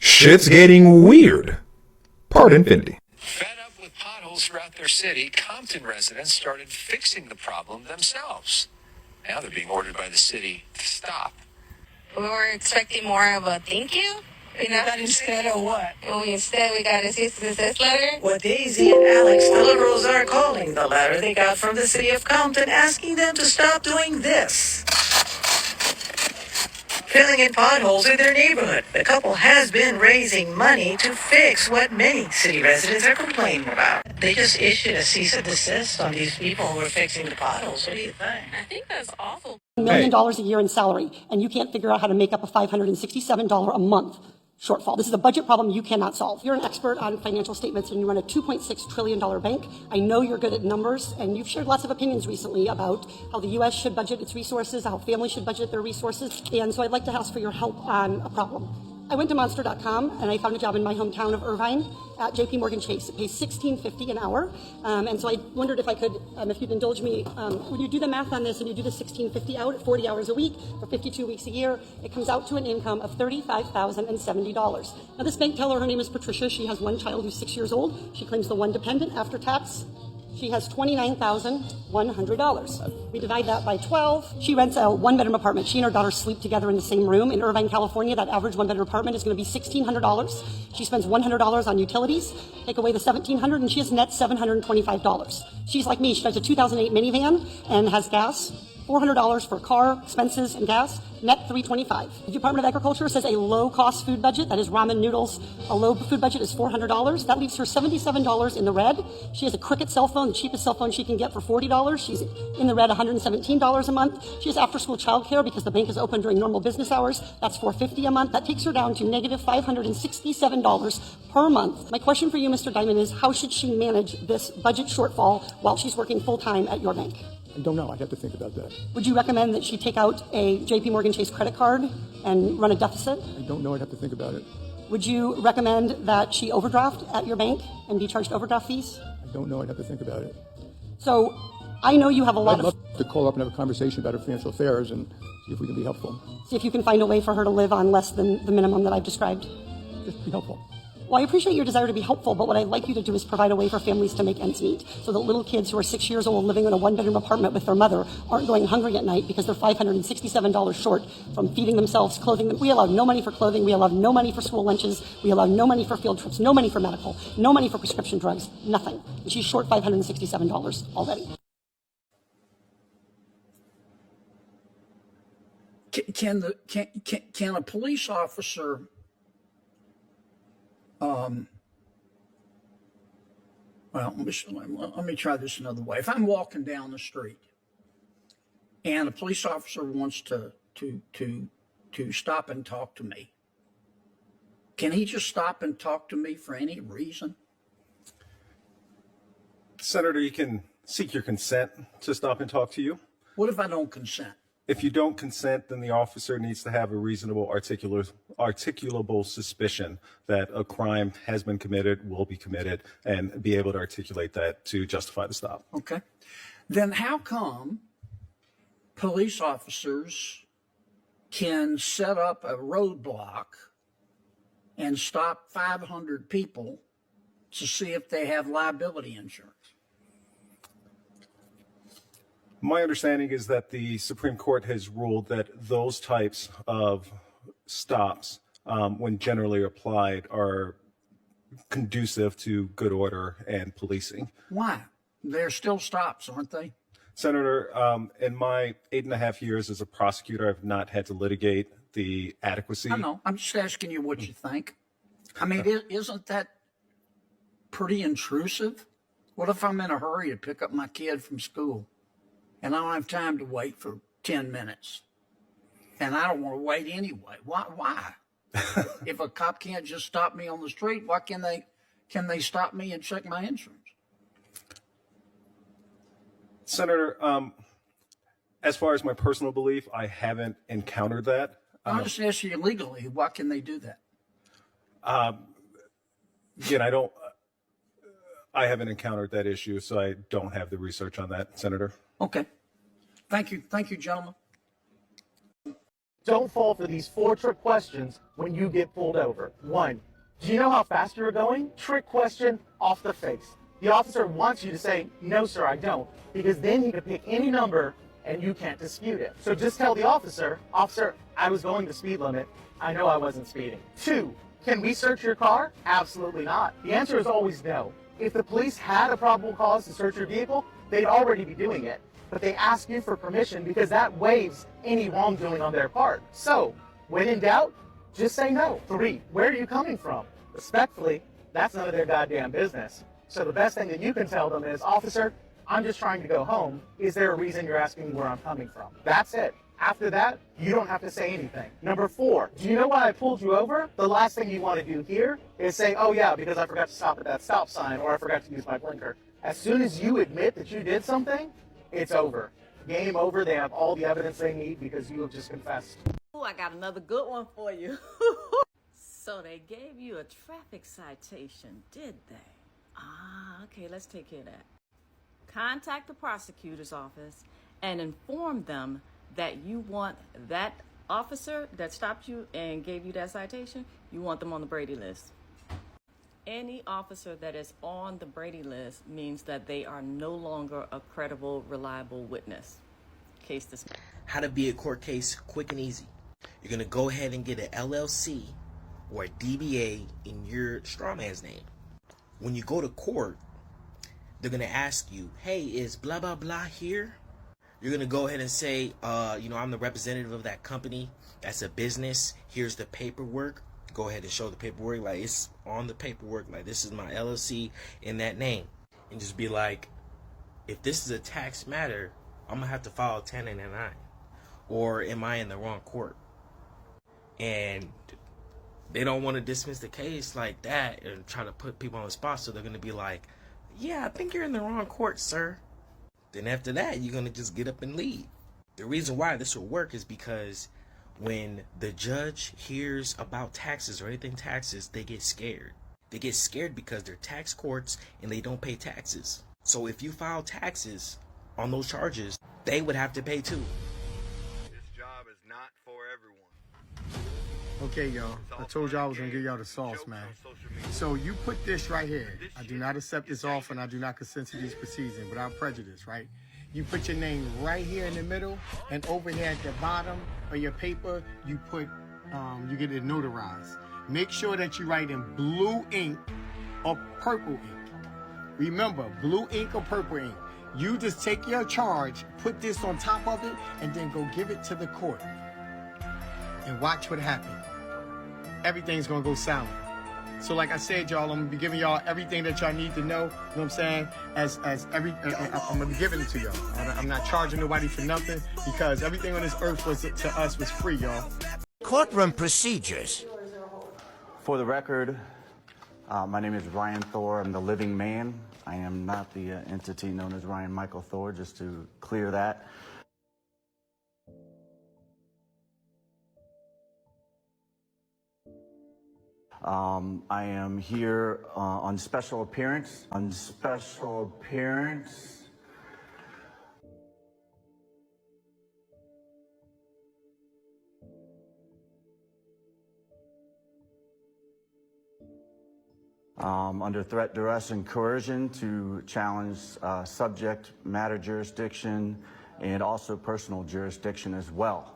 Shit's getting weird. Part infinity. Fed up with potholes throughout their city, Compton residents started fixing the problem themselves. Now they're being ordered by the city to stop. We were expecting more of a thank you. But instead of what? Instead we got a cease and desist letter. What Daisy and Alex, the liberals, are calling the letter they got from the city of Compton asking them to stop doing this. Filling in potholes in their neighborhood. The couple has been raising money to fix what many city residents are complaining about. They just issued a cease and desist on these people who are fixing the potholes. What do you think? I think that's awful. $1 million a year in salary, and you can't figure out how to make up a $567 a month shortfall. This is a budget problem you cannot solve. You're an expert on financial statements and you run a $2.6 trillion bank. I know you're good at numbers, and you've shared lots of opinions recently about how the U.S. should budget its resources, how families should budget their resources, and so I'd like to ask for your help on a problem. I went to Monster.com and I found a job in my hometown of Irvine at JP Morgan Chase. It pays $16.50 an hour, and so I wondered if I could, if you'd indulge me, when you do the math on this and you do the $16.50 out at 40 hours a week for 52 weeks a year, it comes out to an income of $35,070. Now this bank teller, her name is Patricia. She has one child who's 6 years old. She claims the one dependent after tax. She has $29,100. We divide that by 12. She rents a one-bedroom apartment. She and her daughter sleep together in the same room. In Irvine, California, that average one-bedroom apartment is going to be $1,600. She spends $100 on utilities. Take away the $1,700, and she has net $725. She's like me. She drives a 2008 minivan and has gas. $400 for car, expenses, and gas, net $325. The Department of Agriculture says a low-cost food budget, that is ramen noodles, a low food budget is $400. That leaves her $77 in the red. She has a Cricket cell phone, the cheapest cell phone she can get for $40. She's in the red $117 a month. She has after-school childcare because the bank is open during normal business hours. That's $450 a month. That takes her down to negative $567 per month. My question for you, Mr. Diamond, is how should she manage this budget shortfall while she's working full-time at your bank? I don't know. I'd have to think about that. Would you recommend that she take out a JP Morgan Chase credit card and run a deficit? I don't know. I'd have to think about it. Would you recommend that she overdraft at your bank and be charged overdraft fees? I don't know. I'd have to think about it. So I know you have a lot I'd love to call up and have a conversation about her financial affairs and see if we can be helpful. See if you can find a way for her to live on less than the minimum that I've described. Just be helpful. Well, I appreciate your desire to be helpful, but what I'd like you to do is provide a way for families to make ends meet so that little kids who are 6 years old living in a one-bedroom apartment with their mother aren't going hungry at night because they're $567 short from feeding themselves, clothing them. We allow no money for clothing. We allow no money for school lunches. We allow no money for field trips, no money for medical, no money for prescription drugs, nothing. And she's short $567 already. Can a police officer well, let me try this another way. If I'm walking down the street and a police officer wants to stop and talk to me, can he just stop and talk to me for any reason? Senator, you can seek your consent to stop and talk to you. What if I don't consent? If you don't consent, then the officer needs to have a reasonable articulable suspicion that a crime has been committed, will be committed, and be able to articulate that to justify the stop. Okay. Then how come police officers can set up a roadblock and stop 500 people to see if they have liability insurance? My understanding is that the Supreme Court has ruled that those types of stops, when generally applied, are conducive to good order and policing. Why? They're still stops, aren't they? Senator, in my 8.5 years as a prosecutor, I've not had to litigate the adequacy. I know. I'm just asking you what you think. I mean, isn't that pretty intrusive? What if I'm in a hurry to pick up my kid from school? And I don't have time to wait for 10 minutes. And I don't want to wait anyway. Why? If a cop can't just stop me on the street, why can they stop me and check my insurance? Senator, as far as my personal belief, I haven't encountered that. I'm just asking you legally, why can they do that? Again, I haven't encountered that issue, so I don't have the research on that, Senator. Okay. Thank you. Thank you, gentlemen. Don't fall for these 4 trick questions when you get pulled over. 1, do you know how fast you're going? Trick question off the face. The officer wants you to say, no, sir, I don't, because then he could pick any number and you can't dispute it. So just tell the officer, officer, I was going the speed limit. I know I wasn't speeding. 2, can we search your car? Absolutely not. The answer is always no. If the police had a probable cause to search your vehicle, they'd already be doing it. But they ask you for permission because that waives any wrongdoing on their part. So, when in doubt, just say no. 3, where are you coming from? Respectfully, that's none of their goddamn business. So the best thing that you can tell them is, officer, I'm just trying to go home. Is there a reason you're asking me where I'm coming from? That's it. After that, you don't have to say anything. Number 4, do you know why I pulled you over? The last thing you want to do here is say, oh yeah, because I forgot to stop at that stop sign or I forgot to use my blinker. As soon as you admit that you did something, it's over. Game over. They have all the evidence they need because you have just confessed. Oh, I got another good one for you. So they gave you a traffic citation, did they? Ah, okay, let's take care of that. Contact the prosecutor's office and inform them that you want that officer that stopped you and gave you that citation, you want them on the Brady list. Any officer that is on the Brady list means that they are no longer a credible, reliable witness. Case dismissed. How to be a court case quick and easy. You're going to go ahead and get an LLC or a DBA in your strawman's name. When you go to court, they're going to ask you, hey, is blah, blah, blah here? You're going to go ahead and say, I'm the representative of that company. That's a business. Here's the paperwork. Go ahead and show the paperwork. Like, it's on the paperwork. Like, this is my LLC in that name. And just be like, if this is a tax matter, I'm going to have to file 1099. Or am I in the wrong court? And they don't want to dismiss the case like that and try to put people on the spot. So they're going to be like, yeah, I think you're in the wrong court, sir. Then after that, you're going to just get up and leave. The reason why this will work is because when the judge hears about taxes or anything taxes, they get scared. They get scared because they're tax courts and they don't pay taxes. So if you file taxes on those charges, they would have to pay too. This job is not for everyone. Okay, y'all. I told y'all I was going to give y'all the sauce, man. So you put this right here. I do not accept this offer and I do not consent to these proceedings without prejudice, right? You put your name right here in the middle, and over here at the bottom of your paper, you put, you get it notarized. Make sure that you write in blue ink or purple ink. Remember, blue ink or purple ink. You just take your charge, put this on top of it, and then go give it to the court. And watch what happens. Everything's gonna go silent. So like I said, y'all, I'm gonna be giving y'all everything that y'all need to know. You know what I'm saying? I'm gonna be giving it to y'all. I'm not charging nobody for nothing because everything on this earth to us was free, y'all. Courtroom procedures. For the record, my name is Ryan Thor. I'm the living man. I am not the entity known as Ryan Michael Thor, just to clear that. I am here on special appearance. Under threat, duress, and coercion to challenge subject matter jurisdiction and also personal jurisdiction as well.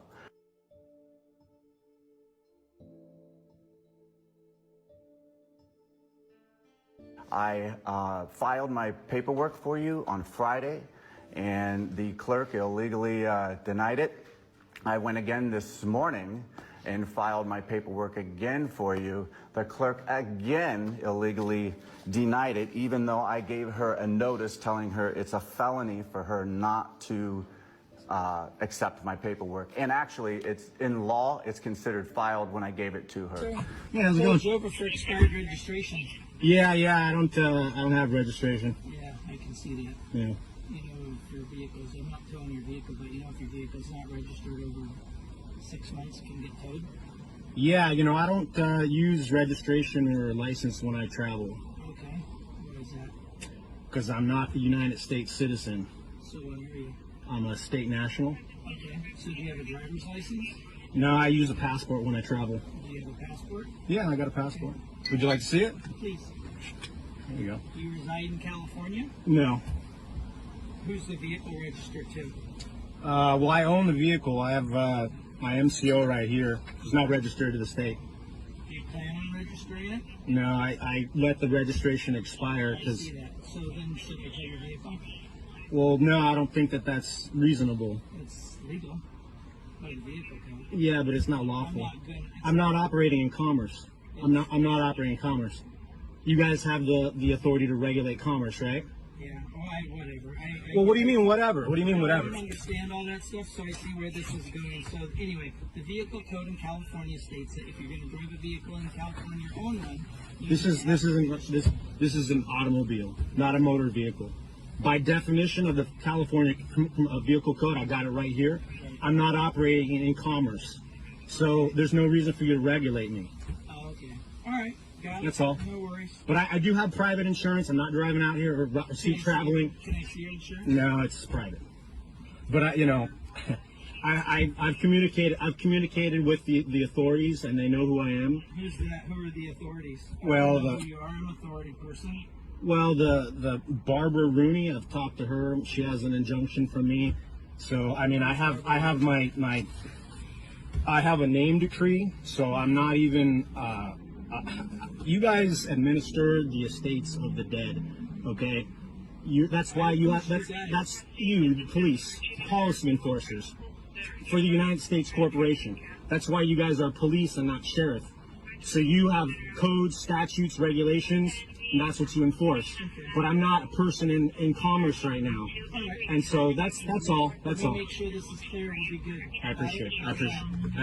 I filed my paperwork for you on Friday, and the clerk illegally denied it. I went again this morning and filed my paperwork again for you. The clerk again illegally denied it, even though I gave her a notice telling her it's a felony for her not to accept my paperwork. And actually, it's in law, it's considered filed when I gave it to her. Yeah, how's it going? Over for expired registration. Yeah, I don't have registration. Yeah, I can see that. Yeah. You know, if your vehicle's, I'm not towing your vehicle, but you know, if your vehicle's not registered over 6 months, it can get towed. Yeah, you know, I don't use registration or license when I travel. Okay. Why is that? Because I'm not a United States citizen. So what are you? I'm a state national. Okay. So do you have a driver's license? No, I use a passport when I travel. Do you have a passport? Yeah, I got a passport. Would you like to see it? Please. There you go. Do you reside in California? No. Who's the vehicle registered to? Well, I own the vehicle. I have my MCO right here. It's not registered to the state. Do you plan on registering it? No, I let the registration expire I because. see that. So then should they take your vehicle? Well, no, I don't think that that's reasonable. It's legal. By the vehicle code. Yeah, but it's not lawful. I'm not good. I'm not operating in commerce. I'm not operating in commerce. You guys have the authority to regulate commerce, right? Yeah, whatever. Well, what do you mean whatever? What do you mean I whatever? don't understand all that stuff, so I see where this is going. So anyway, the vehicle code in California states that if you're going to drive a vehicle in California, own one. This is an automobile, not a motor vehicle. By definition of the California Vehicle Code, I got it right here. I'm not operating in commerce, so there's no reason for you to regulate me. Oh, okay. All right. Got it. That's all. No worries. But I do have private insurance. I'm not driving out here or traveling. Can I see your insurance? No, it's private. But I've communicated with the authorities, and they know who I am. Who's that? Who are the authorities? Well, I know who you are an authority person. Well, the Barbara Rooney, I've talked to her. She has an injunction from me. So I mean, I have a name decree. So I'm not even. You guys administer the estates of the dead, okay? That's why you have. That's you, the police, the policy enforcers for the United States Corporation. That's why you guys are police and not sheriff. So you have codes, statutes, regulations. And that's what you enforce. But I'm not a person in commerce right now. And so that's all. That's all. Make sure this is clear. We'll be good. I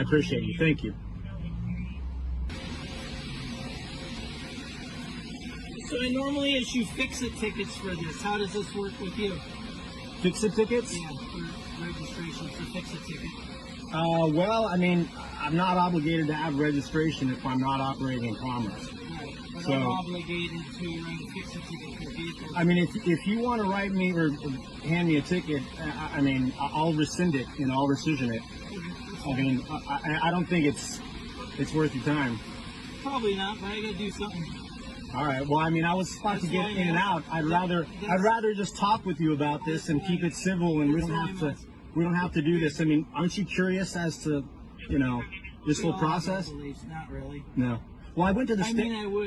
appreciate you. Thank you. So I normally issue fix-it tickets for this. How does this work with you? Fix-it tickets? Yeah, for registration for fix-it ticket. Well, I mean, I'm not obligated to have registration if I'm not operating in commerce. But So, I'm obligated to fix a ticket for vehicles. I mean, if you want to write me or hand me a ticket, I mean, I'll rescind it, I'll rescission it. I mean, I don't think it's worth your time. Probably not, but I gotta do something. All right. Well, I mean, I was about to get in and out. I'd rather just talk with you about this and keep it civil, and we don't have to do this. I mean, aren't you curious as to, this whole process? Not really. No. Well, I went to the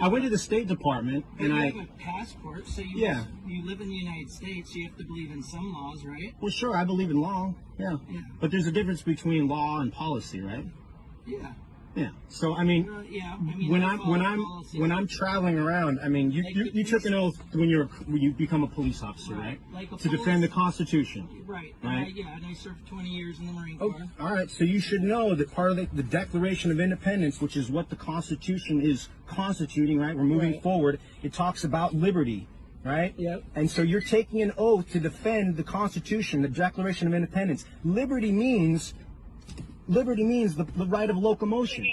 went to the State Department, and you have a passport, so you live in the United States. You have to believe in some laws, right? Well, sure, I believe in law. Yeah. But there's a difference between law and policy, right? Yeah. Yeah. So I mean, when I'm traveling around, I mean, you took an oath when you become a police officer, right? To defend the Constitution. Right. Right. And I served 20 years in the Marine Corps. All right. So you should know that part of the Declaration of Independence, which is what the Constitution is constituting, right? We're moving forward. It talks about liberty. Right? Yep. And so you're taking an oath to defend the Constitution, the Declaration of Independence. Liberty means the right of locomotion.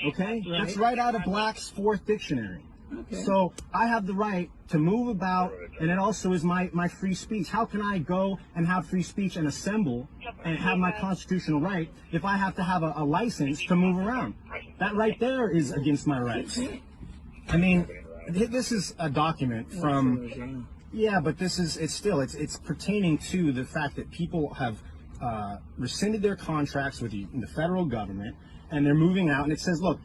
Okay? Right. That's right out of Black's Fourth Dictionary. Okay. So I have the right to move about, and it also is my free speech. How can I go and have free speech and assemble and have my constitutional right if I have to have a license to move around? That right there is against my rights. I mean, this is a document from, but it's pertaining to the fact that people have rescinded their contracts with the federal government, and they're moving out, and it says, look,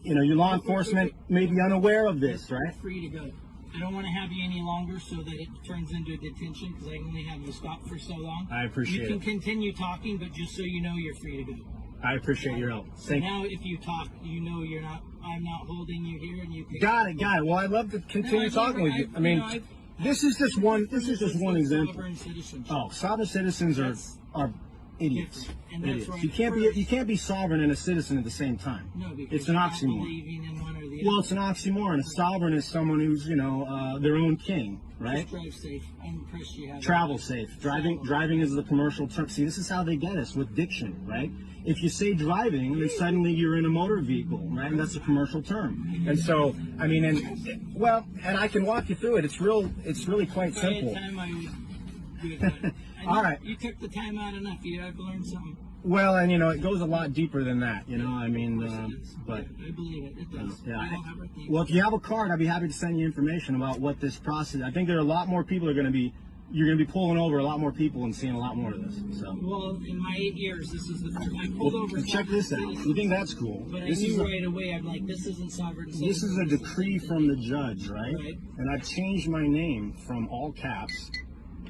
your law enforcement may be unaware of this, right? Free to go. I don't want to have you any longer so that it turns into a detention because I only have you stopped for so long. I appreciate it. You can continue talking, but just so you know, you're free to go. I appreciate your help. So now if you talk, I'm not holding you here and you can... Got it. Well, I'd love to continue talking with you. I mean, this is just one example. Oh, sovereign citizens are idiots. Idiots. You can't be sovereign and a citizen at the same time. No, it's an oxymoron. Well, it's an oxymoron. A sovereign is someone who's their own king, right? Just drive safe. I'm impressed you have Travel safe. Driving is the commercial term. See, this is how they get us with diction, right? If you say driving, then suddenly you're in a motor vehicle, right? And that's a commercial term. And so, I mean, and I can walk you through it. It's really quite simple. Time I would do it, All right. You took the time out enough. I've learned something. Well, and it goes a lot deeper than that. I mean, but I believe it. It does. yeah. I don't have a thing. Well, if you have a card, I'd be happy to send you information about what this process. I think there are a lot more people you're going to be pulling over a lot more people and seeing a lot more of this. So. Well, in my 8 years, this is the first I pulled over. Check this out. You think that's cool? But This I is knew a- right away. I'm like, this isn't sovereign. This is a decree from the judge, right? Right. And I've changed my name from all caps,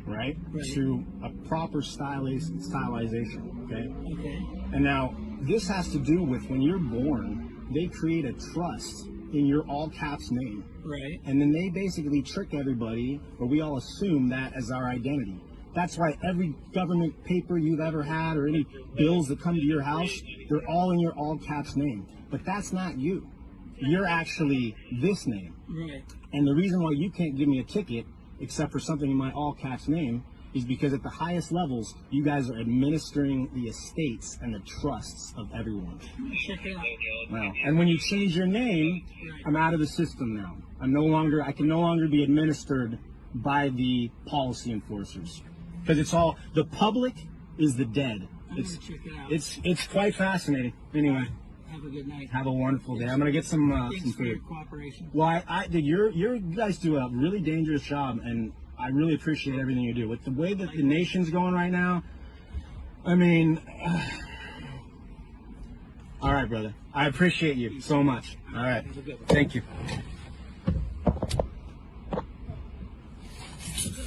right, to a proper stylization, okay? Okay. And now, this has to do with when you're born, they create a trust in your all caps name. Right. And then they basically trick everybody, or we all assume that as our identity. That's why every government paper you've ever had or any bills that come to your house, they're all in your all caps name. But that's not you. You're actually this name. Right. And the reason why you can't give me a ticket, except for something in my all caps name, is because at the highest levels, you guys are administering the estates and the trusts of everyone. Check it out. Well, and when you change your name, I'm out of the system now. I can no longer be administered by the policy enforcers. Because it's all, the public is the dead. I'm It's, gonna check it out. it's quite fascinating. Anyway, Have a good night. have a wonderful day. I'm gonna get some Thanks for your food. cooperation. Well, you guys do a really dangerous job, and I really appreciate everything you do. With the way that the nation's going right now, I mean, all right, brother. I appreciate you so much. All right. Thank you.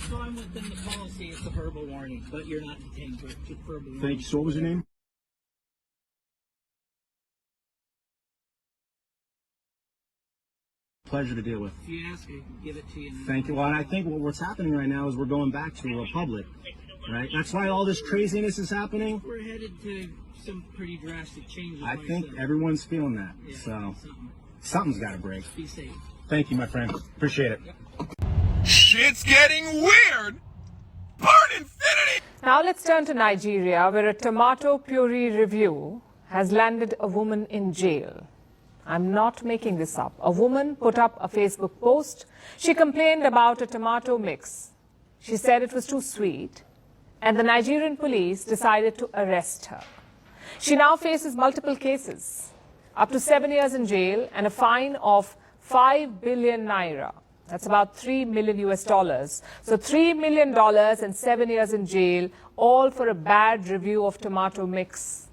So I'm within the policy. It's a verbal warning, but you're not detained for just verbal warning. Thank you. So what was your name? Pleasure to deal with. If you ask, I can give it to you. Thank you. Well, and I think what's happening right now is we're going back to a republic, right? That's why all this craziness is happening. We're headed to some pretty drastic changes. I think myself. everyone's feeling that. Yeah, So something. something's got to break. Be safe. Thank you, my friend. Appreciate it. Shit's getting weird. Burn infinity. Now let's turn to Nigeria, where a tomato puree review has landed a woman in jail. I'm not making this up. A woman put up a Facebook post. She complained about a tomato mix. She said it was too sweet, and the Nigerian police decided to arrest her. She now faces multiple cases, up to 7 years in jail and a fine of 5 billion naira. That's about $3 million US. So $3 million and 7 years in jail, all for a bad review of tomato mix.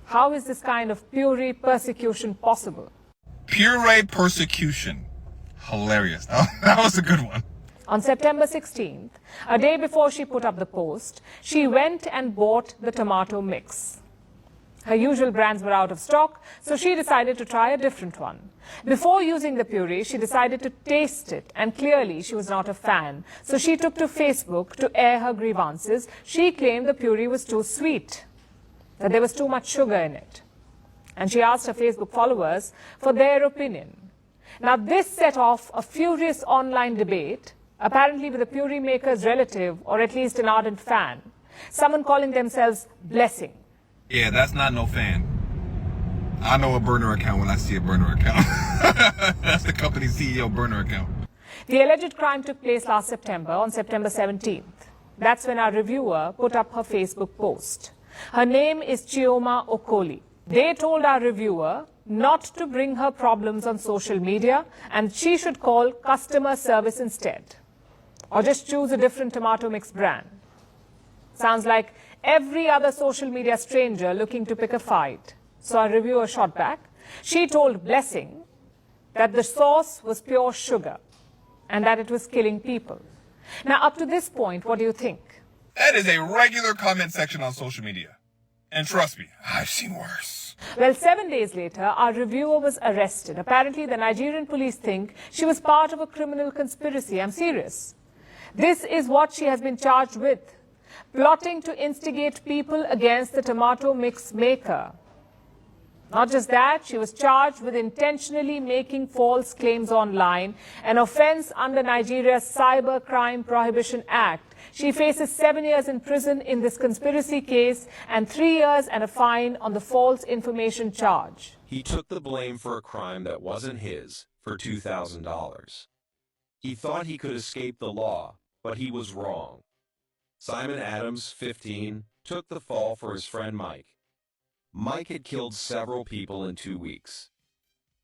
How is this kind of puree persecution possible? Puree persecution. Hilarious. That was a good one. On September 16th, a day before she put up the post, she went and bought the tomato mix. Her usual brands were out of stock, so she decided to try a different one. Before using the puree, she decided to taste it, and clearly she was not a fan. So she took to Facebook to air her grievances. She claimed the puree was too sweet, that there was too much sugar in it. And she asked her Facebook followers for their opinion. Now this set off a furious online debate, apparently with the puree maker's relative, or at least an ardent fan, someone calling themselves Blessing. Yeah, that's not no fan. I know a burner account when I see a burner account. That's the company CEO burner account. The alleged crime took place last September, on September 17th. That's when our reviewer put up her Facebook post. Her name is Chioma Okoli. They told our reviewer not to bring her problems on social media and she should call customer service instead. Or just choose a different tomato mix brand. Sounds like every other social media stranger looking to pick a fight. So our reviewer shot back. She told Blessing that the sauce was pure sugar and that it was killing people. Now, up to this point, what do you think? That is a regular comment section on social media. And trust me, I've seen worse. Well, 7 days later, our reviewer was arrested. Apparently, the Nigerian police think she was part of a criminal conspiracy. I'm serious. This is what she has been charged with: plotting to instigate people against the tomato mix maker. Not just that, she was charged with intentionally making false claims online, an offense under Nigeria's Cyber Crime Prohibition Act. She faces 7 years in prison in this conspiracy case and 3 years and a fine on the false information charge. He took the blame for a crime that wasn't his for $2,000. He thought he could escape the law, but he was wrong. Simon Adams, 15, took the fall for his friend Mike. Mike had killed several people in 2 weeks.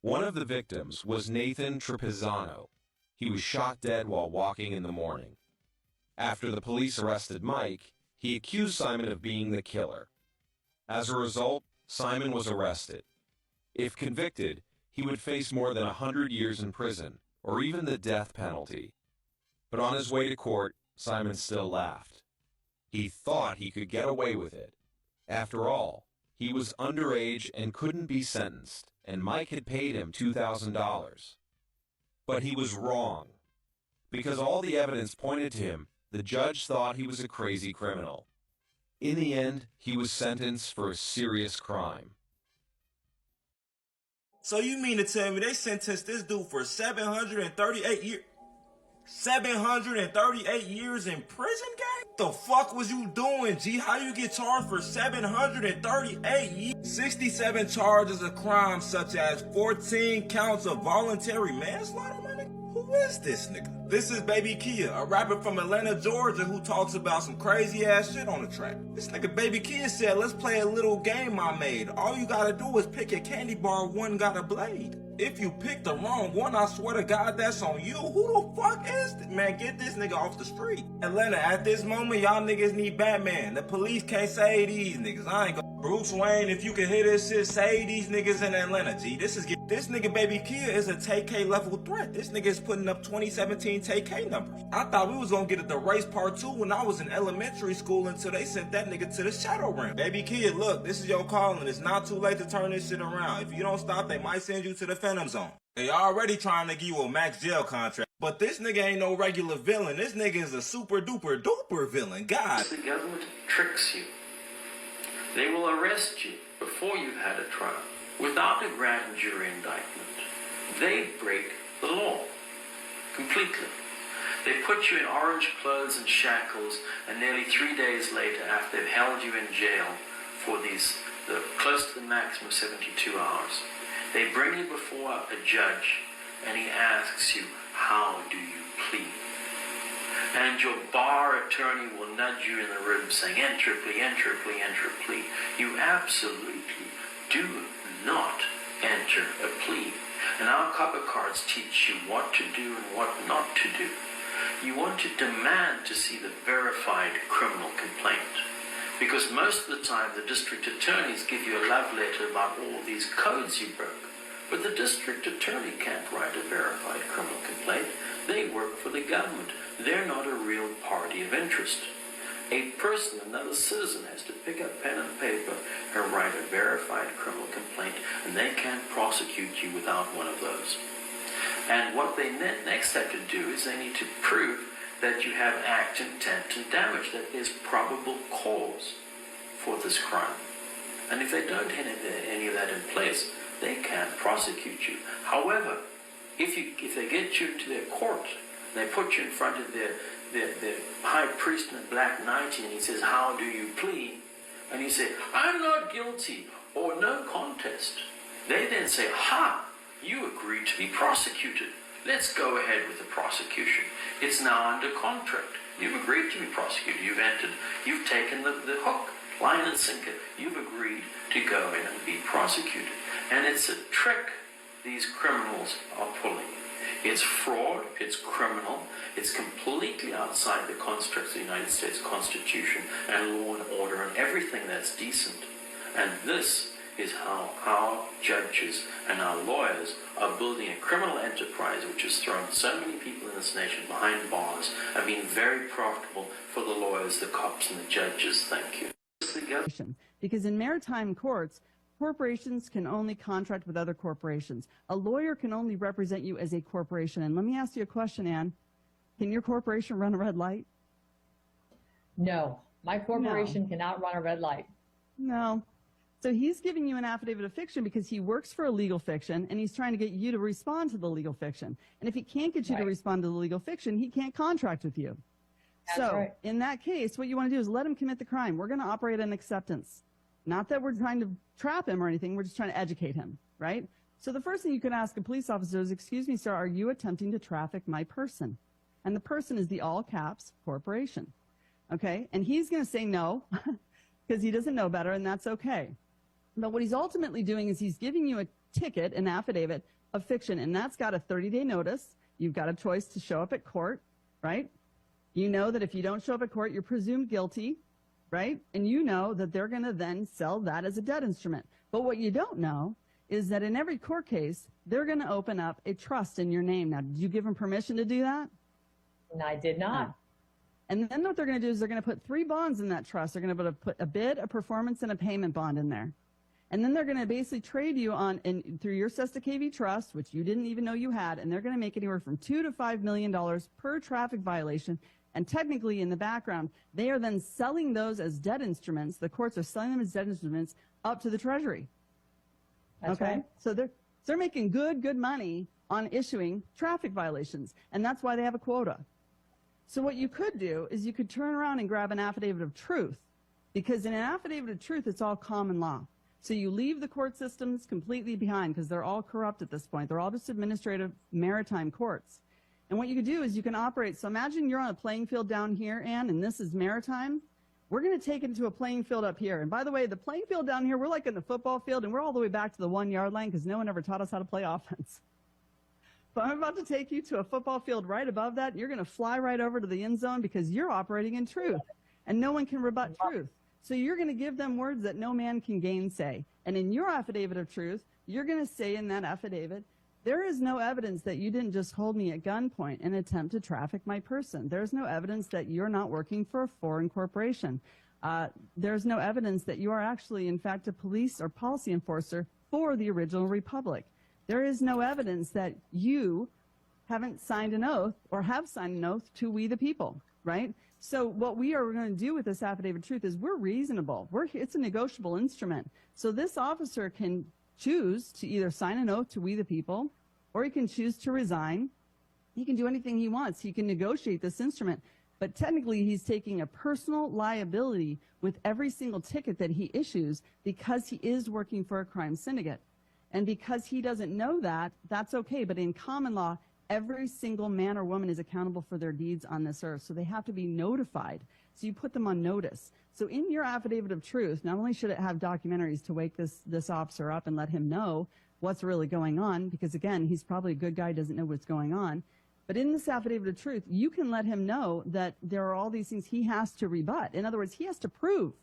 One of the victims was Nathan Trepisano. He was shot dead while walking in the morning. After the police arrested Mike, he accused Simon of being the killer. As a result, Simon was arrested. If convicted, he would face more than 100 years in prison, or even the death penalty. But on his way to court, Simon still laughed. He thought he could get away with it. After all, he was underage and couldn't be sentenced, and Mike had paid him $2,000. But he was wrong. Because all the evidence pointed to him, the judge thought he was a crazy criminal. In the end, he was sentenced for a serious crime. So you mean to tell me they sentenced this dude for 738 years? 738 years in prison, gang? The fuck was you doing, G? How you get charged for 738 years? 67 charges of crimes such as 14 counts of voluntary manslaughter, my nigga? Who is this nigga? This is Baby Kia, a rapper from Atlanta, Georgia, who talks about some crazy ass shit on the track. This nigga Baby Kia said, let's play a little game I made. All you gotta do is pick a candy bar, one got a blade. If you pick the wrong one, I swear to God, that's on you. Who the fuck is this? Man, get this nigga off the street. Atlanta, at this moment, y'all niggas need Batman. The police can't save these niggas. I ain't gonna. Bruce Wayne, if you can hear this shit, save these niggas in Atlanta, G. This nigga Baby Kia is a TK level threat. This nigga is putting up 2017 TK numbers. I thought we was gonna get at the race part 2 when I was in elementary school until they sent that nigga to the Shadow Realm. Baby Kia, look, this is your calling. It's not too late to turn this shit around. If you don't stop, they might send you to the Phantom Zone. They already trying to give you a max jail contract. But this nigga ain't no regular villain. This nigga is a super duper duper villain. God. The government tricks you. They will arrest you before you've had a trial without a grand jury indictment. They break the law completely. They put you in orange clothes and shackles, and nearly 3 days later, after they've held you in jail for close to the maximum 72 hours, they bring you before a judge, and he asks you, how do you plead? And your bar attorney will nudge you in the ribs saying, enter plea, enter plea, enter plea. You absolutely do not enter a plea. And our copper cards teach you what to do and what not to do. You want to demand to see the verified criminal complaint. Because most of the time the district attorneys give you a love letter about all these codes you broke. But the district attorney can't write a verified criminal complaint. They work for the government. They're not a real party of interest. A person, another citizen, has to pick up pen and paper and write a verified criminal complaint, and they can't prosecute you without one of those. And what they next have to do is they need to prove that you have act, intent, and damage, that there's probable cause for this crime. And if they don't have any of that in place, they can't prosecute you. However, if they get you to their court, they put you in front of their high priest in a black nightie, and he says, how do you plead? And you say, I'm not guilty, or no contest. They then say, ha, you agreed to be prosecuted. Let's go ahead with the prosecution. It's now under contract. You've agreed to be prosecuted. You've taken the hook, line and sinker. You've agreed to go in and be prosecuted. And it's a trick these criminals are pulling. It's fraud, it's criminal, it's completely outside the constructs of the United States Constitution and law and order and everything that's decent. And this is how our judges and our lawyers are building a criminal enterprise which has thrown so many people in this nation behind bars and been very profitable for the lawyers, the cops, and the judges. Thank you. Because in maritime courts, corporations can only contract with other corporations. A lawyer can only represent you as a corporation. And let me ask you a question, Ann. Can your corporation run a red light? No. My corporation cannot run a red light. No. So he's giving you an affidavit of fiction because he works for a legal fiction, and he's trying to get you to respond to the legal fiction. And if he can't get you to respond to the legal fiction, he can't contract with you. So in that case, what you want to do is let him commit the crime. We're going to operate on acceptance. Not that we're trying to trap him or anything. We're just trying to educate him, right? So the first thing you could ask a police officer is, excuse me, sir, are you attempting to traffic my person? And the person is the all caps corporation, okay? And he's going to say no. because he doesn't know better, and that's okay. But what he's ultimately doing is he's giving you a ticket, an affidavit of fiction, and that's got a 30-day notice. You've got a choice to show up at court, right? You know that if you don't show up at court, you're presumed guilty, right? And you know that they're going to then sell that as a debt instrument. But what you don't know is that in every court case, they're going to open up a trust in your name. Now, did you give them permission to do that? And I did not. No. And then what they're going to do is they're going to put 3 bonds in that trust. They're going to put a bid, a performance, and a payment bond in there. And then they're going to basically trade you on through your Sesta KV trust, which you didn't even know you had, and they're going to make anywhere from $2 to $5 million per traffic violation. And technically, in the background, they are then selling those as debt instruments. The courts are selling them as debt instruments up to the Treasury. That's okay, right. so they're making good money on issuing traffic violations, and that's why they have a quota. So what you could do is you could turn around and grab an affidavit of truth, because in an affidavit of truth, it's all common law. So you leave the court systems completely behind because they're all corrupt at this point. They're all just administrative maritime courts. And what you could do is you can operate. So imagine you're on a playing field down here, Ann, and this is maritime. We're going to take it to a playing field up here. And by the way, the playing field down here, we're like in the football field, and we're all the way back to the 1-yard line because no one ever taught us how to play offense. But I'm about to take you to a football field right above that. And you're going to fly right over to the end zone because you're operating in truth, and no one can rebut truth. So you're going to give them words that no man can gainsay. And in your affidavit of truth, you're going to say in that affidavit, there is no evidence that you didn't just hold me at gunpoint and attempt to traffic my person. There's no evidence that you're not working for a foreign corporation. There's no evidence that you are actually, in fact, a police or policy enforcer for the original republic. There is no evidence that you haven't signed an oath or have signed an oath to we the people, right? So what we are going to do with this affidavit of truth is we're reasonable. It's a negotiable instrument. So this officer can choose to either sign an oath to we the people, or he can choose to resign. He can do anything he wants. He can negotiate this instrument. But technically, he's taking a personal liability with every single ticket that he issues because he is working for a crime syndicate. And because he doesn't know that, that's okay. But in common law, every single man or woman is accountable for their deeds on this earth. So they have to be notified. So you put them on notice. So in your affidavit of truth, not only should it have documentaries to wake this officer up and let him know what's really going on, because again, he's probably a good guy, doesn't know what's going on. But in this affidavit of truth, you can let him know that there are all these things he has to rebut. In other words, he has to prove.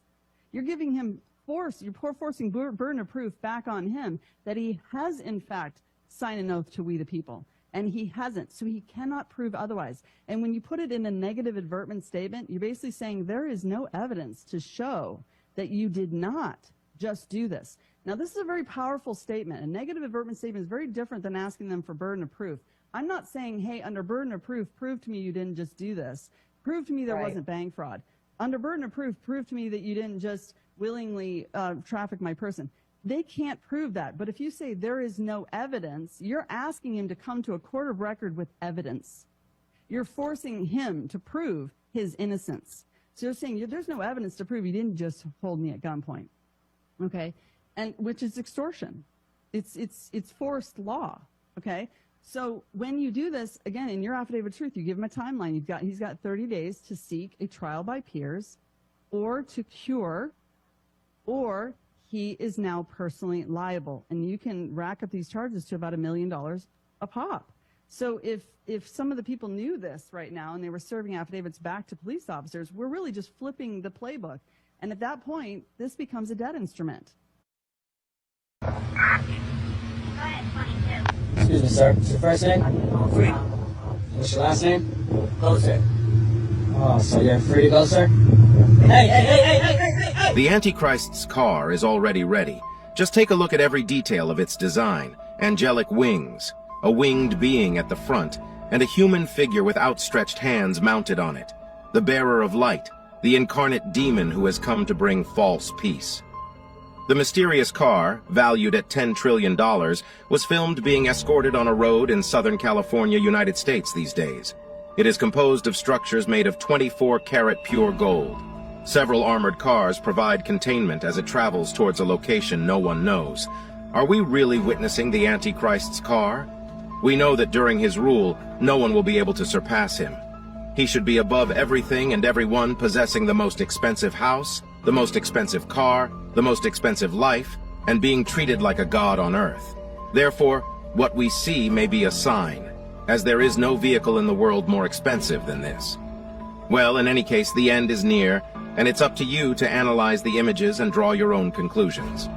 You're giving him you're forcing burden of proof back on him that he has in fact signed an oath to we the people. And he hasn't, so he cannot prove otherwise. And when you put it in a negative advertement statement, you're basically saying there is no evidence to show that you did not just do this. Now, this is a very powerful statement. A negative advertement statement is very different than asking them for burden of proof. I'm not saying, hey, under burden of proof, prove to me you didn't just do this. Prove to me there wasn't bank fraud. Under burden of proof, prove to me that you didn't just willingly traffic my person. They can't prove that. But if you say there is no evidence, you're asking him to come to a court of record with evidence. You're forcing him to prove his innocence. So you're saying there's no evidence to prove you didn't just hold me at gunpoint. Okay? And which is extortion. It's forced law. Okay? So when you do this, again, in your affidavit of truth, you give him a timeline. He's got 30 days to seek a trial by peers or to cure, or he is now personally liable. And you can rack up these charges to about $1 million a pop. So if some of the people knew this right now and they were serving affidavits back to police officers, we're really just flipping the playbook. And at that point, this becomes a debt instrument. Excuse me, sir. What's your first name? Free. What's your last name? Closer. Oh, so you're free to go, sir? Hey! The Antichrist's car is already ready. Just take a look at every detail of its design. Angelic wings, a winged being at the front, and a human figure with outstretched hands mounted on it. The bearer of light, the incarnate demon who has come to bring false peace. The mysterious car, valued at $10 trillion, was filmed being escorted on a road in Southern California, United States these days. It is composed of structures made of 24-karat pure gold. Several armored cars provide containment as it travels towards a location no one knows. Are we really witnessing the Antichrist's car? We know that during his rule, no one will be able to surpass him. He should be above everything and everyone, possessing the most expensive house, the most expensive car, the most expensive life, and being treated like a god on earth. Therefore, what we see may be a sign, as there is no vehicle in the world more expensive than this. Well, in any case, the end is near, and it's up to you to analyze the images and draw your own conclusions.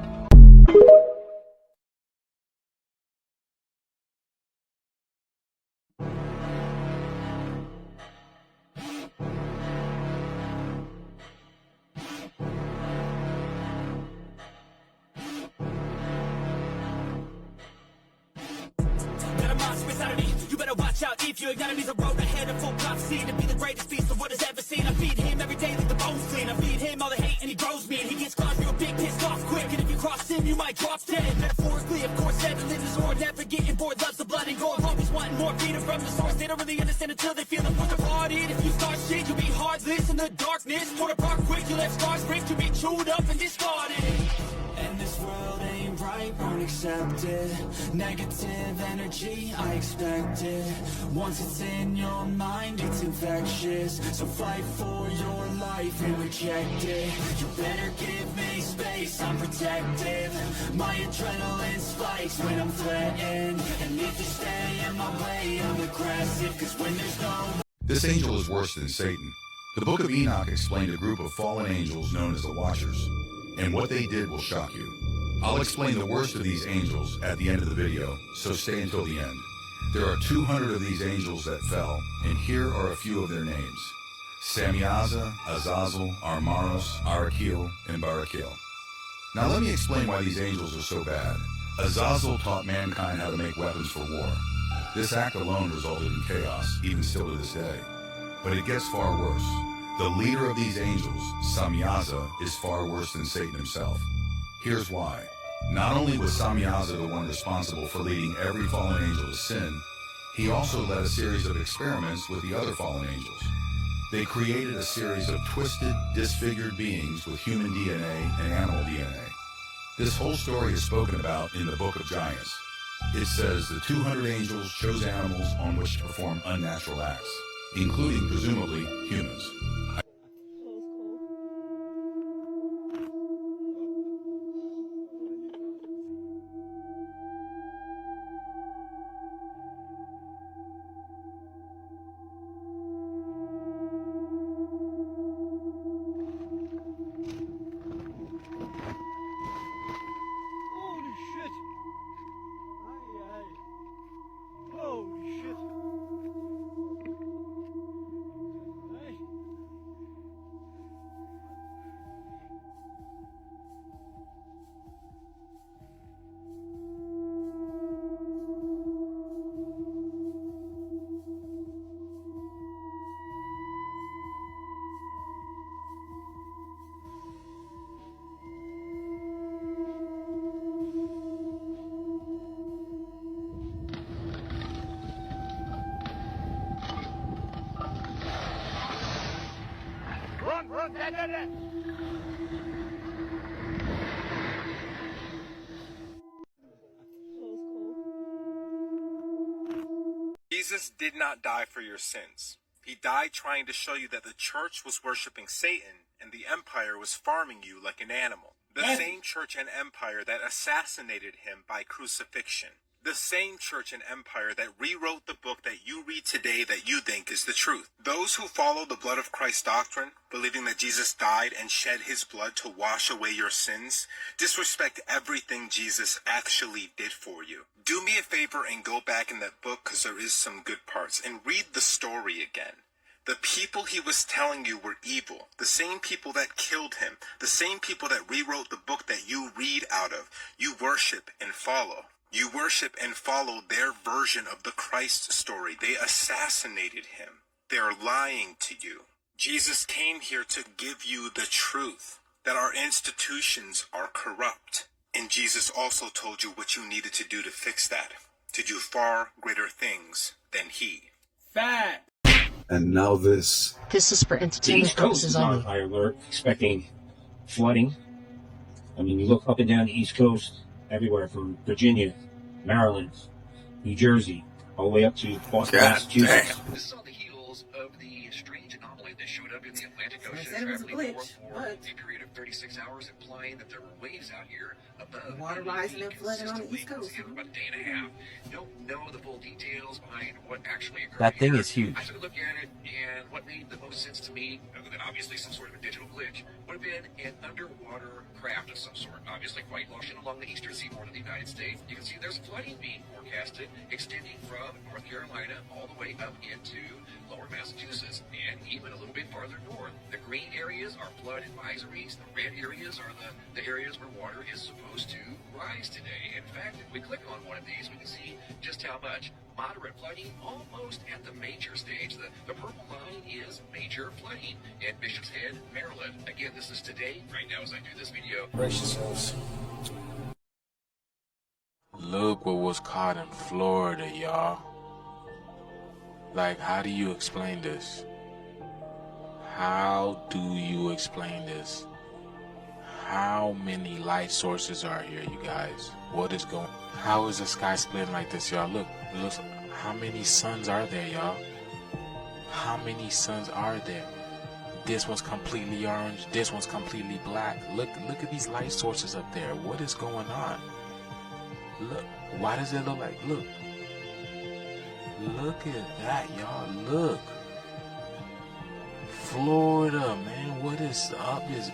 You better watch out if you're gonna be the road ahead of full prophecy to be the greatest beast the world has ever seen. I feed him every day like the bones clean. I feed him all the hate and he grows me. And he gets claws real big, pissed off quick. And if you cross him, you might drop dead. Metaphorically, of course, settling the sword. Never getting bored, loves the blood and gore. Always wanting more freedom from the source. They don't really understand until they feel the force of hearted. If you start shit, you'll be heartless in the darkness. Torn apart quick, you left scars break to be chewed up and discarded. And this world ain't right, won't accept it. Negative energy, I expect it. Once it's in your mind, it's infectious. So fight for your life and reject it. You better give me space, I'm protective. My adrenaline spikes when I'm threatened. And if you stay in my way, I'm aggressive. Cause when there's no... This angel is worse than Satan. The Book of Enoch explained a group of fallen angels known as the Watchers. And what they did will shock you. I'll explain the worst of these angels at the end of the video, so stay until the end. There are 200 of these angels that fell, and here are a few of their names. Samyaza, Azazel, Armaros, Arakil, and Barakil. Now let me explain why these angels are so bad. Azazel taught mankind how to make weapons for war. This act alone resulted in chaos, even still to this day. But it gets far worse. The leader of these angels, Samyaza, is far worse than Satan himself. Here's why. Not only was Samyaza the one responsible for leading every fallen angel to sin, he also led a series of experiments with the other fallen angels. They created a series of twisted, disfigured beings with human DNA and animal DNA. This whole story is spoken about in the Book of Giants. It says the 200 angels chose animals on which to perform unnatural acts, including, presumably, humans. Jesus did not die for your sins. He died trying to show you that the church was worshiping Satan and the empire was farming you like an animal. The same church and empire that assassinated him by crucifixion. The same church and empire that rewrote the book that you read today that you think is the truth. Those who follow the blood of Christ doctrine, believing that Jesus died and shed his blood to wash away your sins, disrespect everything Jesus actually did for you. Do me a favor and go back in that book, because there is some good parts, and read the story again. The people he was telling you were evil, the same people that killed him, the same people that rewrote the book that you read out of, you worship and follow. You worship and follow their version of the Christ story. They assassinated him. They're lying to you. Jesus came here to give you the truth, that our institutions are corrupt. And Jesus also told you what you needed to do to fix that, to do far greater things than he. Fact. And now this. This is for entertainment purposes only. High alert, expecting flooding. I mean, you look up and down the East Coast, everywhere from Virginia, Maryland, New Jersey, all the way up to Boston, Massachusetts. This is on the heels of the strange anomaly that showed up in the Atlantic Ocean, It was a traveling glitch, for a period of 30 36 hours, implying that there were waves out here above. Water rising and flooding on the East Coast. About a day and a half. Don't know the full details behind what actually occurred. That thing here. is huge. I took a look at it, and what made the most sense to me, other than obviously some sort of a digital glitch, would have been an underwater craft of some sort, obviously quite motion along the eastern seaboard of the United States. You can see there's flooding being forecasted, extending from North Carolina all the way up into lower Massachusetts, and even a little bit farther north. The green areas are flood advisories. The red areas are the areas where water is supposed to rise today. In fact, if we click on one of these, we can see just how much. Moderate flooding almost at the major stage. The purple line is major flooding in Bishop's Head, Maryland. Again, this is today, right now as I do this video. Brace yourselves. Look what was caught in Florida, y'all. Like, how do you explain this? How do you explain this? How many light sources are here, you guys? What is going? How is the sky splitting like this, y'all? Look, how many suns are there, y'all? How many suns are there? This one's completely orange. This one's completely black. Look at these light sources up there. What is going on? Look, why does it look like? Look at that, y'all. Look, Florida, man. What is up? Is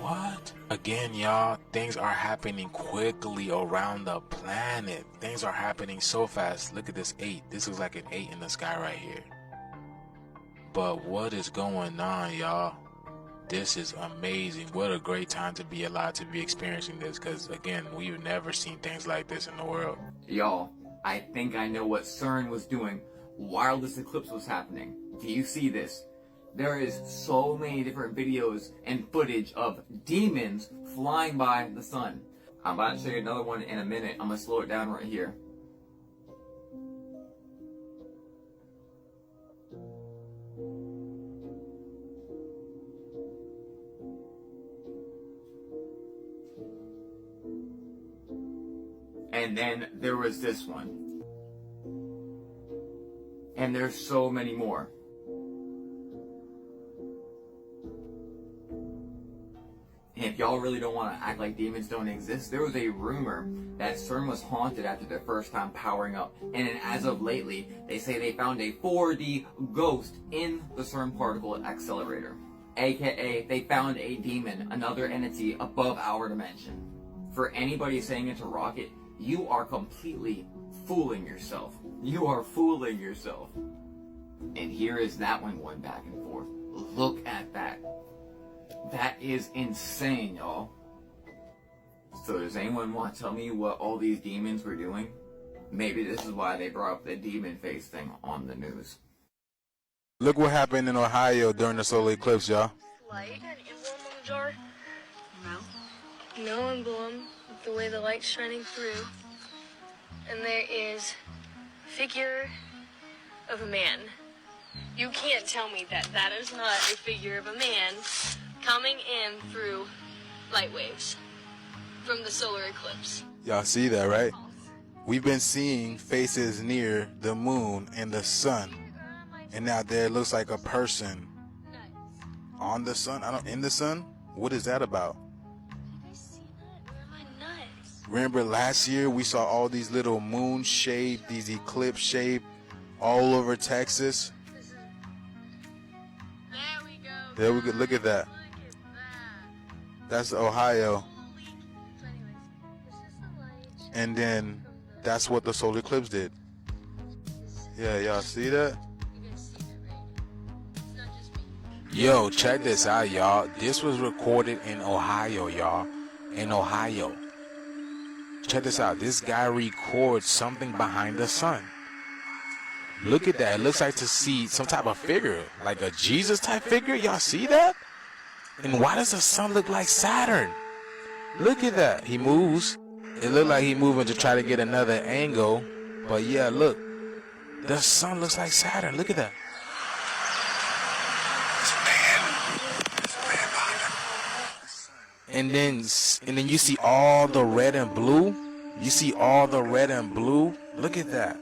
what? Again, y'all, things are happening quickly around the planet. Things are happening so fast. Look at this 8. This looks like an 8 in the sky right here. But what is going on, y'all? This is amazing. What a great time to be alive to be experiencing this, because again, we've never seen things like this in the world. Y'all, I think I know what CERN was doing while this eclipse was happening. Do you see this? There is so many different videos and footage of demons flying by the sun. I'm about to show you another one in a minute. I'm going to slow it down right here. And then there was this one. And there's so many more. And if y'all really don't want to act like demons don't exist, there was a rumor that CERN was haunted after their first time powering up. And then as of lately, they say they found a 4D ghost in the CERN particle accelerator. AKA, they found a demon, another entity above our dimension. For anybody saying it's a rocket, you are completely fooling yourself. You are fooling yourself. And here is that one going back and forth. Look at that. That is insane, y'all. So does anyone want to tell me what all these demons were doing? Maybe this is why they brought up the demon face thing on the news. Look what happened in Ohio during the solar eclipse, y'all. Light and emblem on the jar? No emblem with the way the light's shining through. And there is a figure of a man. You can't tell me that that is not a figure of a man coming in through light waves from the solar eclipse. Y'all see that, right? We've been seeing faces near the moon and the sun. And now there looks like a person on the sun. In the sun? What is that about? Remember last year we saw all these little moon shape, these eclipse shape all over Texas? There we go. Look at that. That's Ohio. And then that's what the solar eclipse did. Yeah, y'all see that? Yo, check this out, y'all. This was recorded in Ohio, y'all. In Ohio. Check this out. This guy records something behind the sun. Look at that. It looks like to see some type of figure, like a Jesus type figure. Y'all see that? And why does the sun look like Saturn? Look at that. He moves. It looked like he moving to try to get another angle. But yeah, look. The sun looks like Saturn. Look at that. And then you see all the red and blue. You see all the red and blue. Look at that.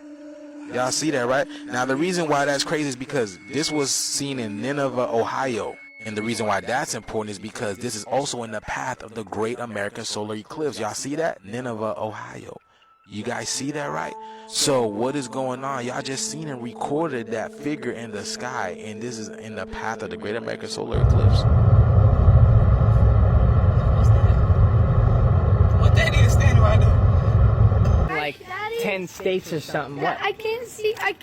Y'all see that, right? Now, the reason why that's crazy is because this was seen in Nineveh, Ohio. And the reason why that's important is because this is also in the path of the Great American Solar Eclipse. Y'all see that? Nineveh, Ohio. You guys see that, right? So what is going on? Y'all just seen and recorded that figure in the sky, and this is in the path of the Great American Solar Eclipse. What that is standing right there? Like 10 states or something. What? I can't see. I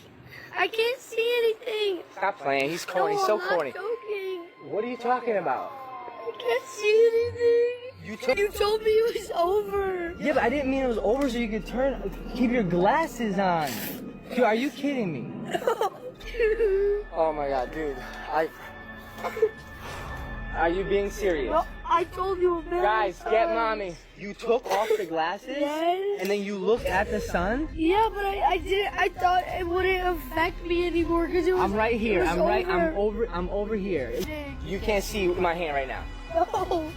can't see anything. Stop playing. He's corny. No, So I'm corny. not joking. What are you talking about? I can't see anything. You told me it was over. Yeah, but I didn't mean it was over so you could keep your glasses on. Dude, are you kidding me? No. Oh my god, dude. Are you being serious? No, I told you a million Guys, times. get mommy. You took off the glasses? Yes. And then you looked at the sun? Yeah, but I didn't. I thought it wouldn't affect me anymore because it was. I'm right here. it was I'm over here. You can't see my hand right now. No.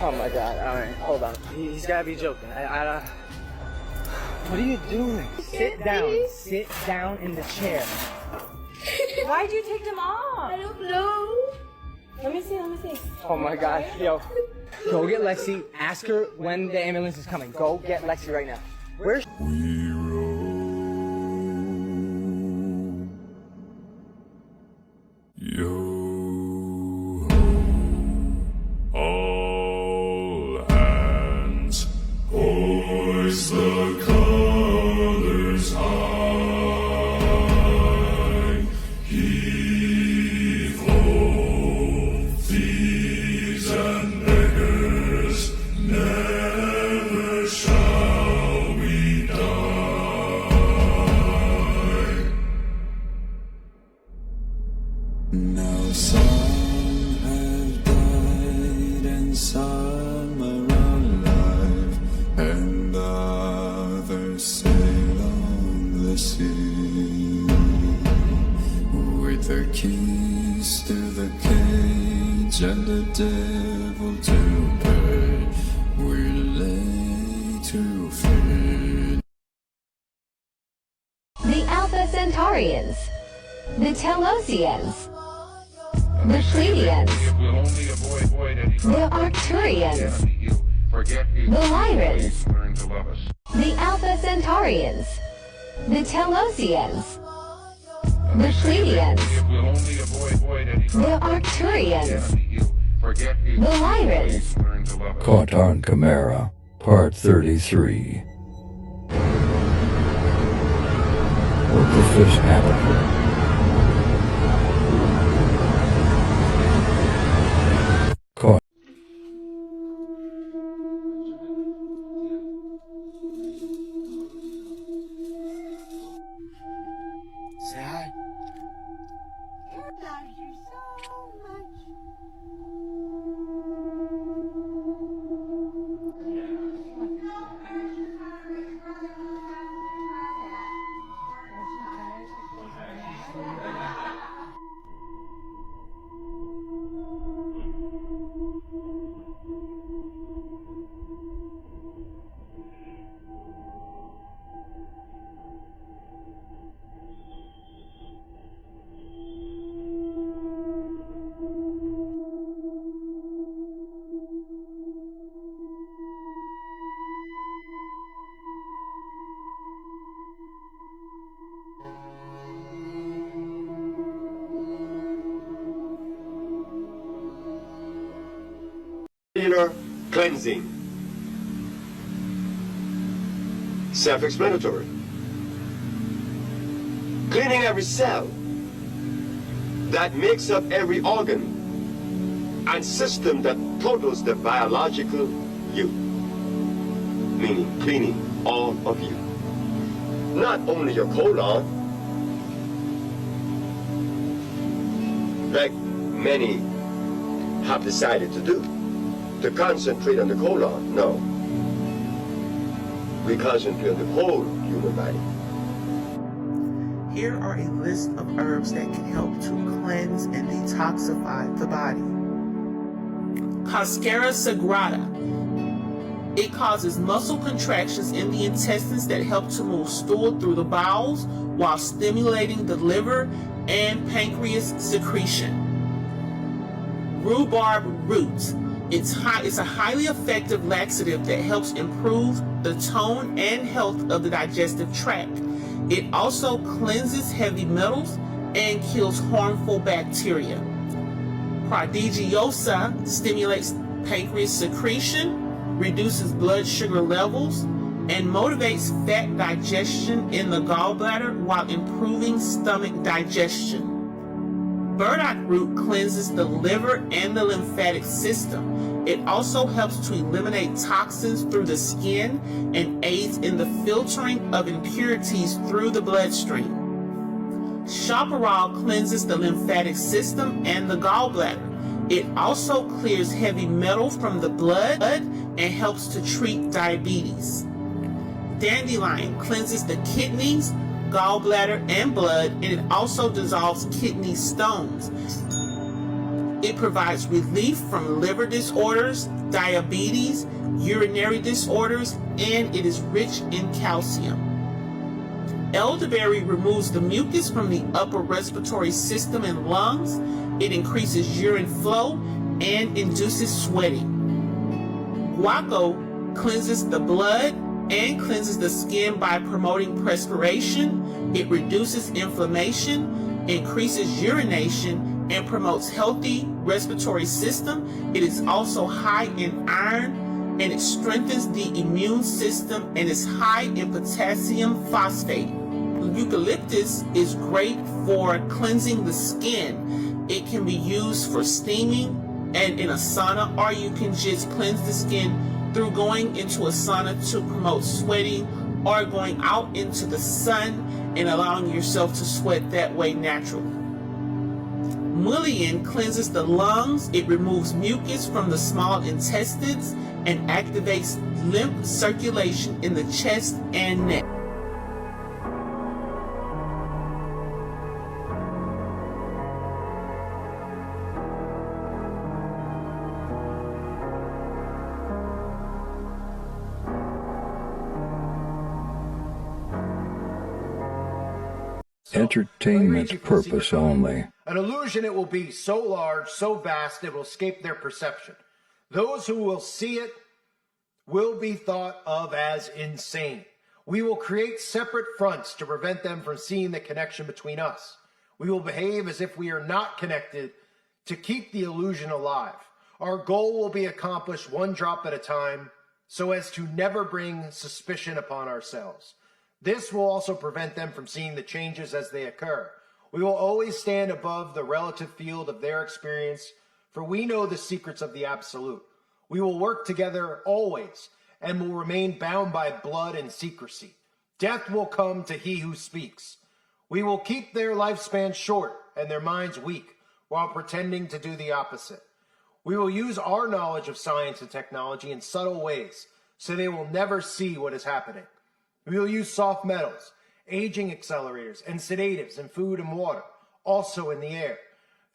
Oh my god. Alright, hold on. He's gotta be joking. What are you doing? Sit down. Sit down in the chair. Why'd you take them off? I don't know. Let me see. Oh my god. Yo. Go get Lexi. Ask her when the ambulance is coming. Go get Lexi right now. Where's All hands, hoist the colors high. Heave ho, thieves and beggars, never shall we die. Now some have died and some are alive, and others sail on the sea with their keys to the cage and the devil to pay. We're laid to fade. The Alpha Centaurians, the Telosians, the Pleiadians, the Arcturians, the Lyrans, the Alpha Centaurians, the Telosians, the Pleiadians, the Arcturians, the Lyrans. Caught on Camera, Part 33. What the fish happened? Caught. Say hi. Cellular cleansing. Self-explanatory. Cleaning every cell that makes up every organ and system that totals the biological you. Meaning cleaning all of you. Not only your colon, like many have decided to do. To concentrate on the colon, no. We concentrate on the whole human body. Here are a list of herbs that can help to cleanse and detoxify the body. Cascara sagrada. It causes muscle contractions in the intestines that help to move stool through the bowels while stimulating the liver and pancreas secretion. rhubarb root. It's a highly effective laxative that helps improve the tone and health of the digestive tract. It also cleanses heavy metals and kills harmful bacteria. Prodigiosa stimulates pancreas secretion, reduces blood sugar levels, and motivates fat digestion in the gallbladder while improving stomach digestion. Burdock root cleanses the liver and the lymphatic system. It also helps to eliminate toxins through the skin and aids in the filtering of impurities through the bloodstream. Chaparral cleanses the lymphatic system and the gallbladder. It also clears heavy metal from the blood and helps to treat diabetes. Dandelion cleanses the kidneys, gallbladder, and blood, and it also dissolves kidney stones. It provides relief from liver disorders, diabetes, urinary disorders, and it is rich in calcium. Elderberry removes the mucus from the upper respiratory system and lungs. It increases urine flow and induces sweating. Guaco cleanses the blood and cleanses the skin by promoting perspiration. It reduces inflammation, increases urination, and promotes healthy respiratory system. It is also high in iron, and it strengthens the immune system, and is high in potassium phosphate. Eucalyptus is great for cleansing the skin. It can be used for steaming and in a sauna, or you can just cleanse the skin through going into a sauna to promote sweating, or going out into the sun and allowing yourself to sweat that way naturally. Mullein cleanses the lungs. It removes mucus from the small intestines and activates lymph circulation in the chest and neck. Entertainment purpose only. An illusion, it will be so large, so vast, it will escape their perception. Those who will see it will be thought of as insane. We will create separate fronts to prevent them from seeing the connection between us. We will behave as if we are not connected to keep the illusion alive. Our goal will be accomplished one drop at a time, so as to never bring suspicion upon ourselves. This will also prevent them from seeing the changes as they occur. We will always stand above the relative field of their experience, for we know the secrets of the absolute. We will work together always, and will remain bound by blood and secrecy. Death will come to he who speaks. We will keep their lifespan short and their minds weak, while pretending to do the opposite. We will use our knowledge of science and technology in subtle ways, so they will never see what is happening. We will use soft metals, aging accelerators, and sedatives in food and water, also in the air.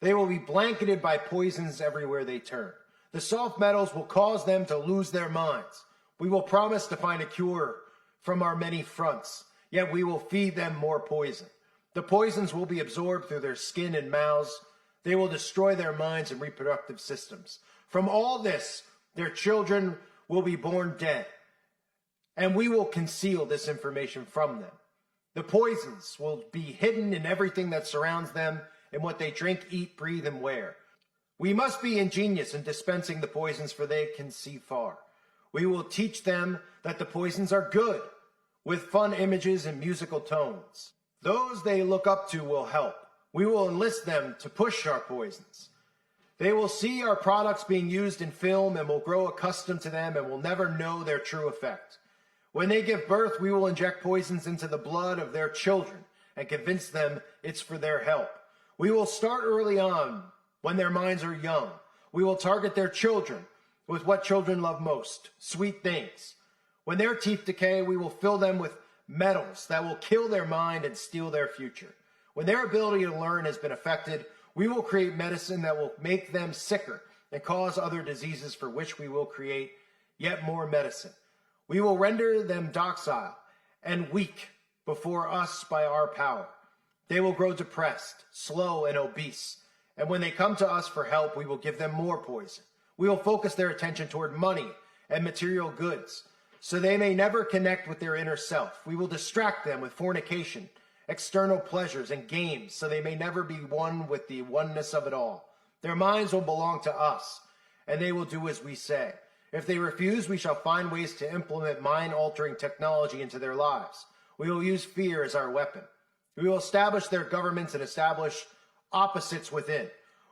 They will be blanketed by poisons everywhere they turn. The soft metals will cause them to lose their minds. We will promise to find a cure from our many fronts, yet we will feed them more poison. The poisons will be absorbed through their skin and mouths. They will destroy their minds and reproductive systems. From all this, their children will be born dead, and we will conceal this information from them. The poisons will be hidden in everything that surrounds them, in what they drink, eat, breathe, and wear. We must be ingenious in dispensing the poisons, for they can see far. We will teach them that the poisons are good, with fun images and musical tones. Those they look up to will help. We will enlist them to push our poisons. They will see our products being used in film and will grow accustomed to them and will never know their true effect. When they give birth, we will inject poisons into the blood of their children and convince them it's for their help. We will start early on, when their minds are young. We will target their children with what children love most, sweet things. When their teeth decay, we will fill them with metals that will kill their mind and steal their future. When their ability to learn has been affected, we will create medicine that will make them sicker and cause other diseases, for which we will create yet more medicine. We will render them docile and weak before us by our power. They will grow depressed, slow, and obese, And when they come to us for help, we will give them more poison. We will focus their attention toward money and material goods, so they may never connect with their inner self. We will distract them with fornication, external pleasures, and games, so they may never be one with the oneness of it all. Their minds will belong to us, and they will do as we say. If they refuse, we shall find ways to implement mind-altering technology into their lives. We will use fear as our weapon. We will establish their governments and establish opposites within.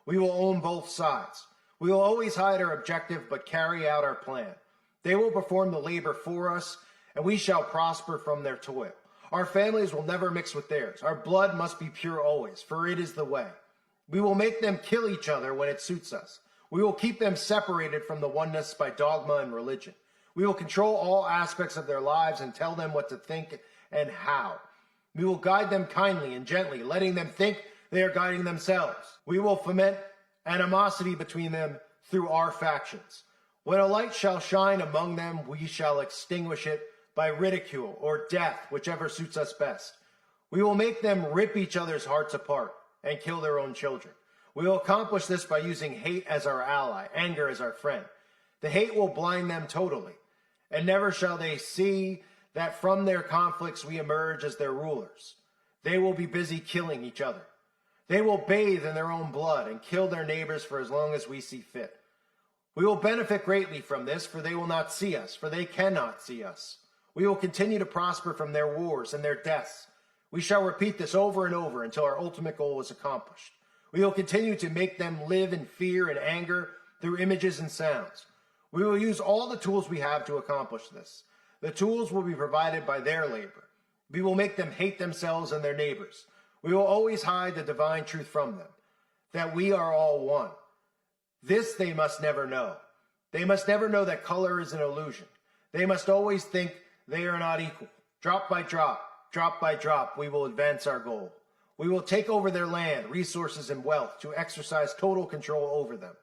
We will own both sides. We will always hide our objective, but carry out our plan. They will perform the labor for us, and we shall prosper from their toil. Our families will never mix with theirs. Our blood must be pure always, for it is the way. We will make them kill each other when it suits us. We will keep them separated from the oneness by dogma and religion. We will control all aspects of their lives and tell them what to think and how. We will guide them kindly and gently, letting them think they are guiding themselves. We will foment animosity between them through our factions. When a light shall shine among them, we shall extinguish it by ridicule or death, whichever suits us best. We will make them rip each other's hearts apart and kill their own children. We will accomplish this by using hate as our ally, anger as our friend. The hate will blind them totally, and never shall they see that from their conflicts we emerge as their rulers. They will be busy killing each other. They will bathe in their own blood and kill their neighbors for as long as we see fit. We will benefit greatly from this, for they will not see us, for they cannot see us. We will continue to prosper from their wars and their deaths. We shall repeat this over and over until our ultimate goal is accomplished. We will continue to make them live in fear and anger through images and sounds. We will use all the tools we have to accomplish this. The tools will be provided by their labor. We will make them hate themselves and their neighbors. We will always hide the divine truth from them, that we are all one. This they must never know. They must never know that color is an illusion. They must always think they are not equal. Drop by drop, we will advance our goal. We will take over their land, resources, and wealth to exercise total control over them.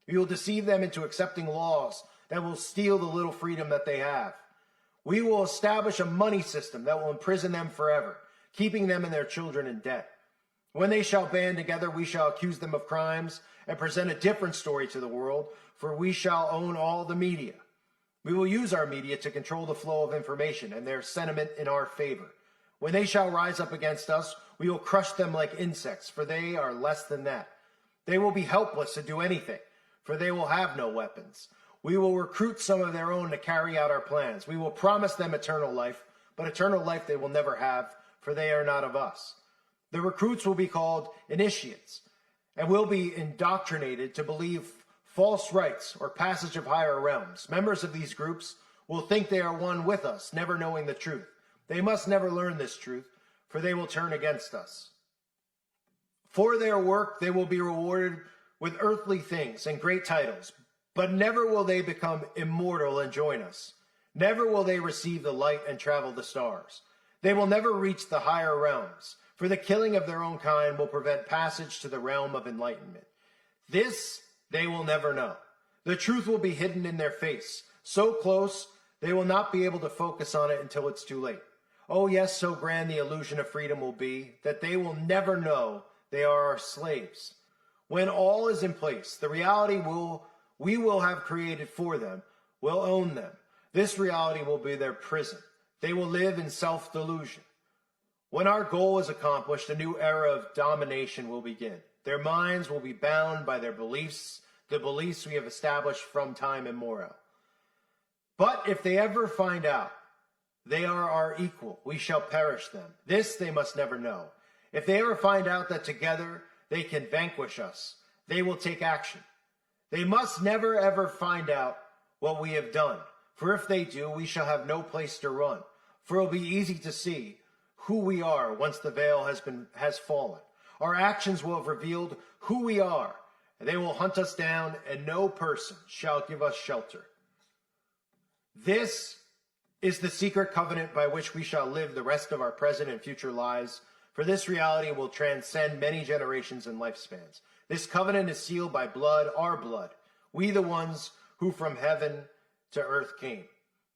We will deceive them into accepting laws that will steal the little freedom that they have. We will establish a money system that will imprison them forever, keeping them and their children in debt. When they shall band together, we shall accuse them of crimes and present a different story to the world, for we shall own all the media. We will use our media to control the flow of information and their sentiment in our favor. When they shall rise up against us, we will crush them like insects, for they are less than that. They will be helpless to do anything, for they will have no weapons. We will recruit some of their own to carry out our plans. We will promise them eternal life, but eternal life they will never have, for they are not of us. The recruits will be called initiates, and will be indoctrinated to believe false rights or passage of higher realms. Members of these groups will think they are one with us, never knowing the truth. They must never learn this truth, for they will turn against us. For their work, they will be rewarded with earthly things and great titles, but never will they become immortal and join us. Never will they receive the light and travel the stars. They will never reach the higher realms, for the killing of their own kind will prevent passage to the realm of enlightenment. This they will never know. The truth will be hidden in their face, so close they will not be able to focus on it until it's too late. Oh yes, so grand the illusion of freedom will be that they will never know they are our slaves. When all is in place, the reality we will have created for them will own them. This reality will be their prison. They will live in self-delusion. When our goal is accomplished, a new era of domination will begin. Their minds will be bound by their beliefs, the beliefs we have established from time immemorial. But if they ever find out they are our equal, we shall perish them. This they must never know. If they ever find out that together they can vanquish us, they will take action. They must never ever find out what we have done, for if they do, we shall have no place to run, for it will be easy to see who we are once the veil has fallen. Our actions will have revealed who we are, and they will hunt us down, and no person shall give us shelter. This is the secret covenant by which we shall live the rest of our present and future lives, for this reality will transcend many generations and lifespans. This covenant is sealed by blood, our blood, we the ones who from heaven to earth came.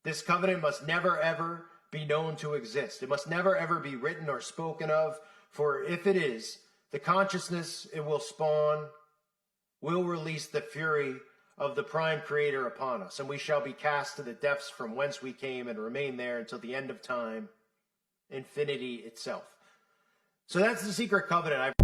This covenant must never ever be known to exist. It must never ever be written or spoken of, for if it is, the consciousness it will spawn will release the fury of the prime creator upon us, and we shall be cast to the depths from whence we came and remain there until the end of time, infinity itself. So that's the secret covenant.